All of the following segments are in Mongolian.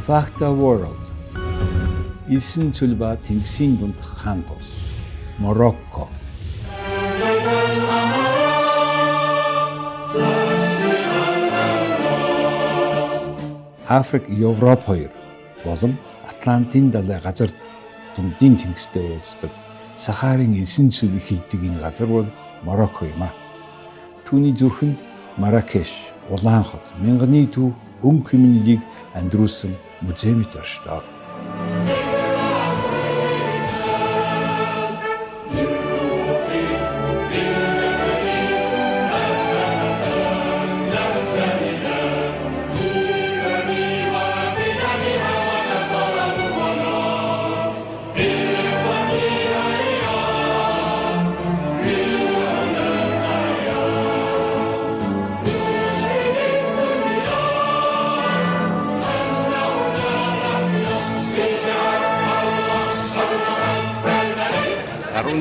fact of world. Илсэн цүл ба тэнгисийн дунд хаан тус. Morocco. Африк, Европ хоёр болон Атлантын далай газар дундын тэнгистэй уулздаг Сахарын элсэн цүл эхэлдэг энэ газар бол Марокко юм а. Түүний зүрхэнд Марракеш, улаан хот, мянганы төв, өнгө хэмнэлийг андруулсан музей мэт оршдоо.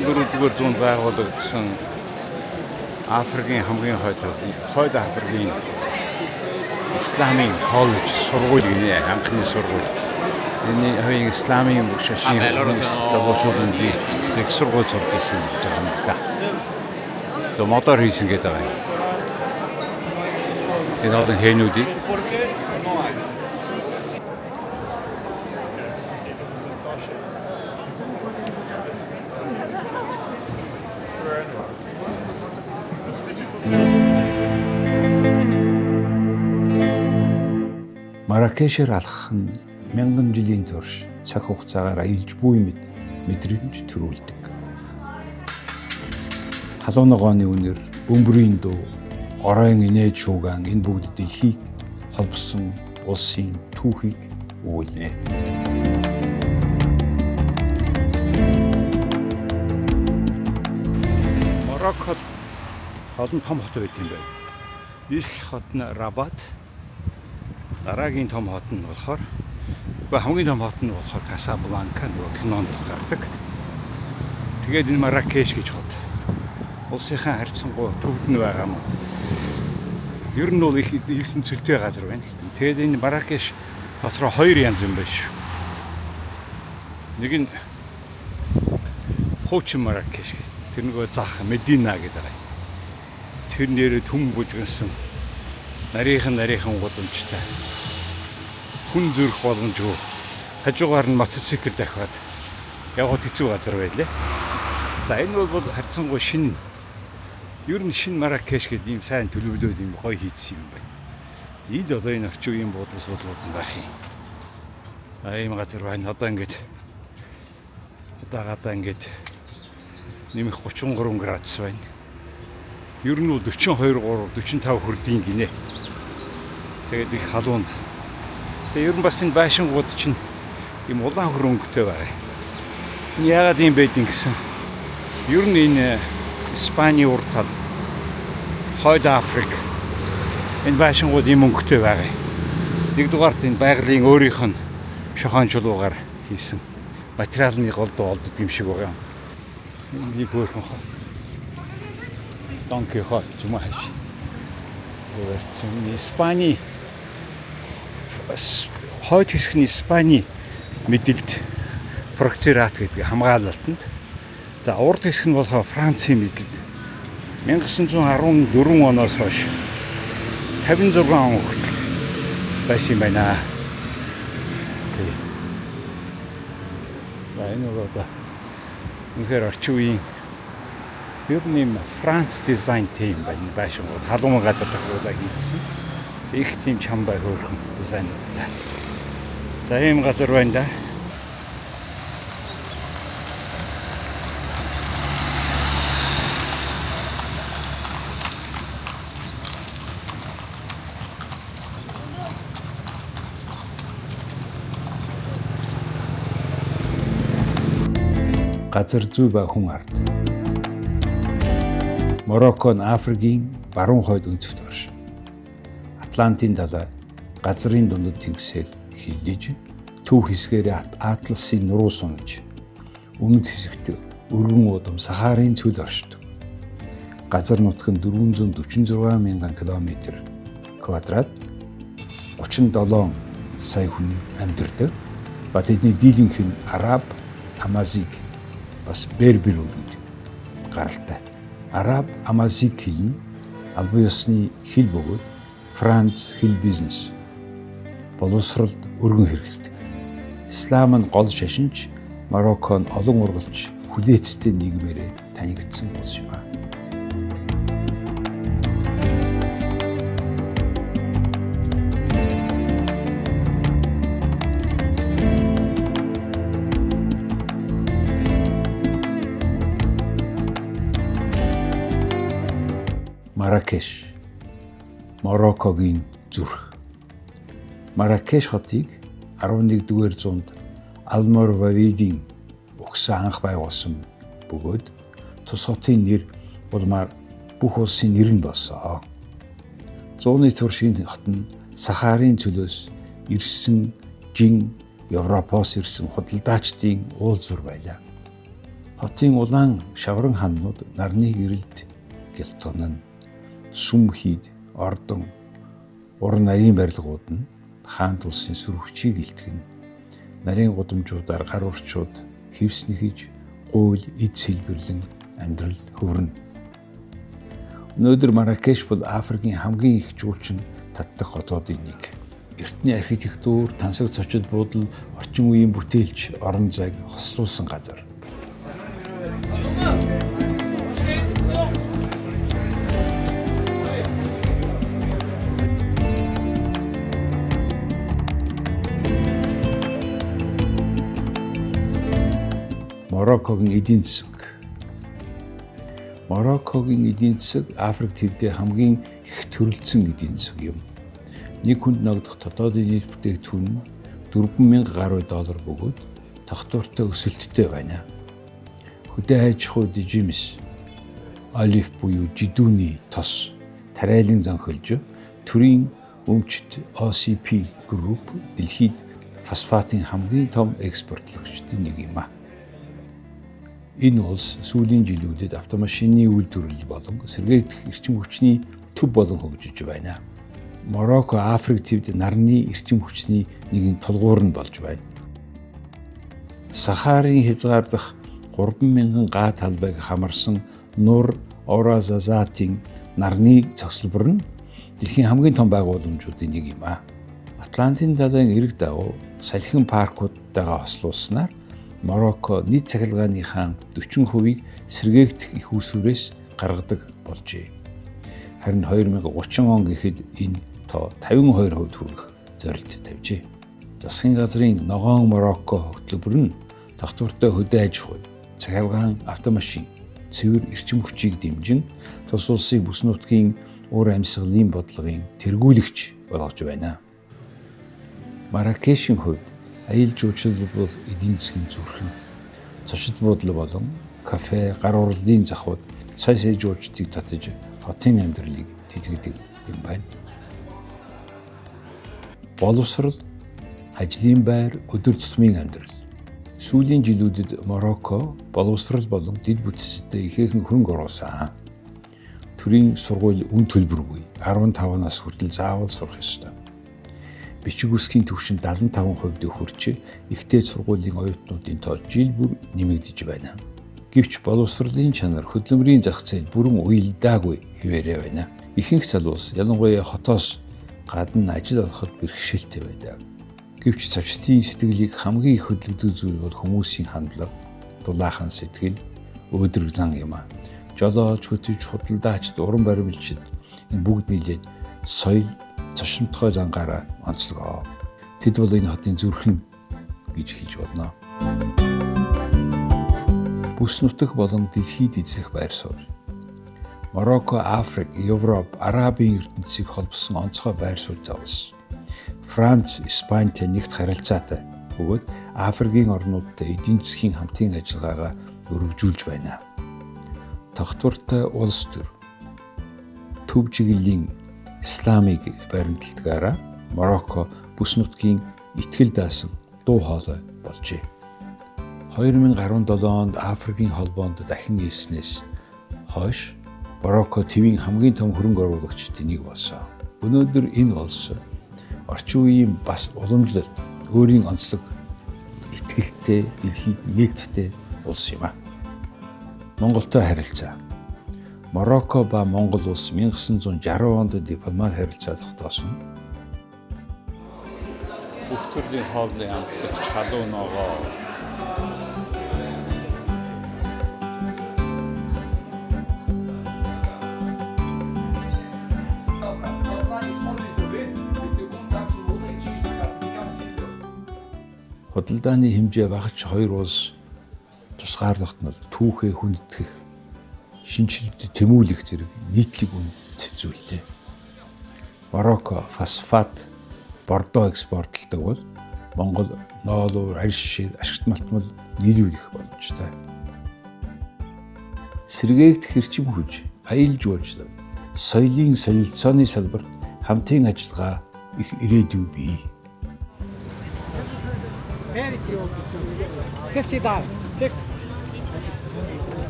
Дөрөвдүгээр зуунд байгуулагдсан Африкийн хамгийн хойд Африкийн Исламын коллеж сургууль гинэ анхны сургууль. Энэ хоёрын Исламын шашин залуучуудын нэг сургууль сурсан юм да. То мотор хийсэн гэдэг байна. Энэ олон хэнүүдийг Марракешээр алхах нь мянган жилийн турш цаг хугацаагаар аялж буй мэдрэмж төрүүлдэг. Халуун ногооны үнэр, бөмбөрийн дуу, оройн инээд шууган энэ бүгд дэлхийг холбосон улсын түүхийг өгүүлнэ. Мароккод олон том хот байт юм байна. Нис хот нь Рабат. Дараагийн том хот нь болохоор хамгийн том хот нь болохоор Касабланка нөгөө кинонд гардаг. Тэгээд энэ Марракеш гэж хот. Улсынхаа харьцангуй төвд нь байгаа юм. Ер нь бол их илсэн цөлтэй газар байна. Тэгээд энэ Марракеш дотроо хоёр янз юм байна шүү. Нэг нь хуучин Марракеш. Тэр нөгөө зах Медина гэдэг. Тэр нэрээ түн бужигсан. Нарийнхан гудамжтай. Хүн зүрх боломжгүй. Хажуугаар нь мотоцикл дахиад явгад хэцүү газар байлээ. За энэ бол харьцангуй шинэ. Ер нь шинэ Марракеш гэдэг ийм сайн төлөвлөөд ийм гоё хийсэн юм байна. Энд одоо энэ орчин үеийн буудлын суудлууд нь байх юм. Ийм газар байна. Одоо ингээд гадаа ингээд нэмэх 33 градус байна. Ер нь 42, 45 хүрдийн гинэ. Тэгээд их халуунд. Тэгээд ер нь бас энэ байшингууд чинь юм улаан хөрөнгөтэй байгаа. Энэ яагаад юм бэ гэсэн. Ер нь энэ Испани урд тал, хойд Африк энэ байшингууд юм өнгөтэй байгаа. Нэгдүгээрт энэ байгалийн өөрийнх нь шохоончлуугаар хийсэн материалны голдуу олддог юм шиг байгаа. Энэ бүрхэн хот. Дон Кихот ч юм уу хааш. Испани хойд хэсгийн Испани мэдэлд прокторат гэдэг хамгаалалтанд. За урд хэсэг нь болохоор Францын мэдэлд 1914 оноос хойш 56 он хүртэл байсан юм байна. Энэ одоо үнэхээр орчин үеийн ер нь Франц дизайн тим байна байшингууд халуун газар захиулаа хийсэн. Их тийм чамбай хөөрхөн дизайнуудтай. За ийм газар байна да. Газар зүй ба хүн ард. Марокко нь Африкийн баруун хойд өнцөгт оршин. Атлантын далай газрын дундад тэнгисээр хилдэж, төв хэсгээр Атласын нуруу сунж, өмнөд хэсэгт өргөн удам Сахарын цөл оршдог. Газар нутаг нь 446,000 км², 37 сая хүн амьдардаг. Ба тэдний дийлэнх нь араб, амазиг бас берберүүд гэдэг гаралтай. Араб, амазиг хэл нь албан ёсны хэл бөгөөд Франц хэл бизнес боловсролд өргөн хэрэглэдэг. Ислам нь гол шашинч, Марокко нь олон ургалч хүлээцтэй нийгмээрээ танигдсан улс юм аа. Марракеш, Мароккогийн зүрх. Марракеш хотыг 11-р зуунд Алморвавидийн угсаа анх байгуулсан бөгөөд тус хотын нэр улмаар бүх улсын нэр нь болсон. Зууны туршийн хот нь Сахарын цөлөөс ирсэн жин Европоос ирсэн худалдаачдын уулзвар байлаа. Хотын улаан шавран ханнууд нарны гэрэлд гэлтгонон сүм хийд ордон уран нарийн барилгууд нь хаант улсын сүр хүчийг илтгэн нарийн гудамжуудаар гар урчууд хевснэгж гуйл эд сэлбэрлэн амьдрал хөврөнө. Өнөөдөр Марракеш бол Африкийн хамгийн их жуулчин татдаг хотуудын нэг. Эртний архитектур, тансаг цочид буудал, орчин үеийн бүтээлч, орон зайг хослуулсан газар. Мароккогийн эдийн засаг. Мароккогийн эдийн засаг Африк төвдөө хамгийн их төрөлцсөн эдийн засаг юм. Нэг хүнд ногдох дотоодын нийт бүтээгдэхүүн нь 4,000 гаруй доллар бөгөөд тогтвортой өсөлттэй байна. Хөдөө аж ахуй дижимс, олив буюу жидүүний тос, тариалан зөнхөлж төрийн өмчт OCP групп дэлхийд фосфатын хамгийн том экспортлогчдын нэг юм а. Энэ улс сүүлийн жилүүдэд автомашины үйлдвэрлэл болон сэргээгдэх эрчим хүчний төв болон хөгжиж байна. Марокко Африк төвд нарны эрчим хүчний нэгэн тулгуур нь болж байна. Сахарын хязгаарлах 3,000 га талбайг хамарсан Нур Оразазатын нарны цогцлбор нь дэлхийн хамгийн том байгууламжуудын нэг юм а. Атлантын далайн эрэг дагуу салхин паркуудтайгаа хослуулснаар Марокко нийт цахилгааныхаа 40%-ийг сэргээгдэх их усүрээс гаргадаг болжээ. Харин 2030 он гэхэд энэ тоо 52% хүрэх зорилт тавьжээ. Засгийн газрын ногоон Марокко хөтөлбөр нь тогтвортой хөдөө аж ахуй, цахилгаан, автомашин, цэвэр эрчим хүчийг дэмжин тус улсыг бүс нутгийн уур амьсгалын бодлогын тэргүүлэгч болгож байна. Марракешийн хувьд аялал жуулчлал бол эдийн засгийн зүрх нь. Цочид буудлын болон кафе, гар урлалын захууд сая жуулчдыг татаж хотын амьдралыг тэтгэдэг юм байна. Боловсрол, ажлын байр, өдөр тутмын амьдрал. Сүүлийн жилүүдэд Марокко боловсрол болон дэд бүтцтэй ихээхэн хөрөнгө оруулсан. Төрийн сургууль үн төлбөргүй 15-наас хүртэл заавал сурах ёстой. Бичиг үсгийн түвшин 75% хүрч ихтэй сургуулийн оюутнуудын тоо жил бүр нэмэгдэж байна. Гэвч боловсролын чанар хөдөлмөрийн зах зээл бүрэн уялдаагүй хэвээрээ байна. Ихэнх залуус ялангуяа хотоос гадна ажил олоход бэрхшээлтэй байдаг. Гэвч цочдын сэтгэлийг хамгийн их хөдөлгдөг зүйл бол хүмүүсийн хандлага, дулаахан сэтгэл, өөдрөг зан юм а. Жолооч, хөтөж, худалдаач, уран баримлчид энэ бүгд нийлээд соёл цошинтгой зангаараа онцлогоо. Тэд бол энэ хотын зүрхэн гэж хэлж болно. Бүс нутаг болон дэлхийд эзлэх байр суурь. Марокко, Африк, Европ, Арабын ертөнцийг холбосон онцгой байр суурь зовлон. Франц, Испанитай нэгт харилцаатай бөгөөд Африкийн орнуудтай эдийн засгийн хамтын ажиллагаагаа өргөжүүлж байна. Тогтвортой улс төр, төв чиглэлийн исламыг баримталтгаараа Марокко бүс нутгийн итгэл даасан дуу хоолой болжээ. 2017 онд Африкийн холбоонд дахин ирснээс хойш Марокко твийн хамгийн том хөрөнгө оруулагчдын нэг болсон. Өнөөдөр энэ улс орчин үеийн бас уламжлалт өөрийн онцлог итгэлтэй дэлхийд нэгдтэй улс юм а. Монголтой харилцаа. Марокко ба Монгол улс 1960 онд дипломат харилцаа тогтоосон. Бүх төрлийн хоолны амтлагч халуун ногоо. Худалдааны хэмжээ багасч хоёр улс тусгаарлахт нь түүхээ хүндэтгэх, шинжилэлд тэмүүлэх зэрэг нийтлэг үнэт зүйлтэй. Марокко фосфат, бордоо экспортлдог бол Монгол ноолуур, арьс шир, ашигт малтмал нийлүүлэх боломжтой. Сэргээгдэх эрчим хүч, аялал жуулчлал, соёлын солилцооны салбарт хамтын ажиллагаа их ирээдүй бий. $50.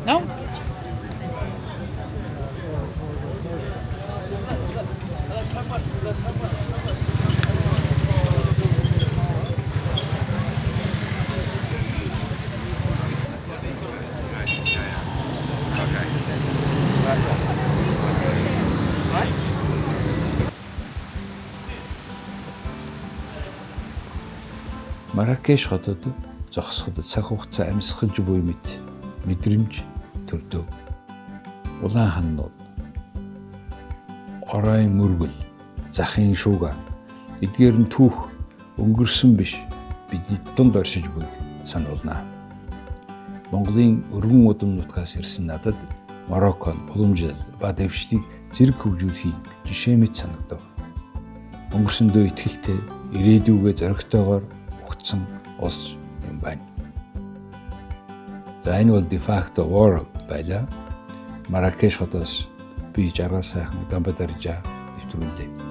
No? Маракеш хотод зогсоход цаг хугацаа амьсгалж буй мэдрэмж төрдөв. Улаан ханнууд, оройн мөргөл, захын шууган эдгээр нь түүх өнгөрсөн биш бидний дунд оршиж буйг сануулна. Монголын өргөн удам нутгаас ирсэн надад Мароккон уламжлал ба дэвшлиг зэрэг хөгжүүлэхийн жишээ мэт санагдав. Өнгөрсөндөө итгэлтэй ирээдүйгээ зоригтойгоор ухацсан улс юм байна. За энэ бол de facto world байлаа. Маракеш хотоос би жаргал сайхан Дамбадаржа нэвтрүүлээ.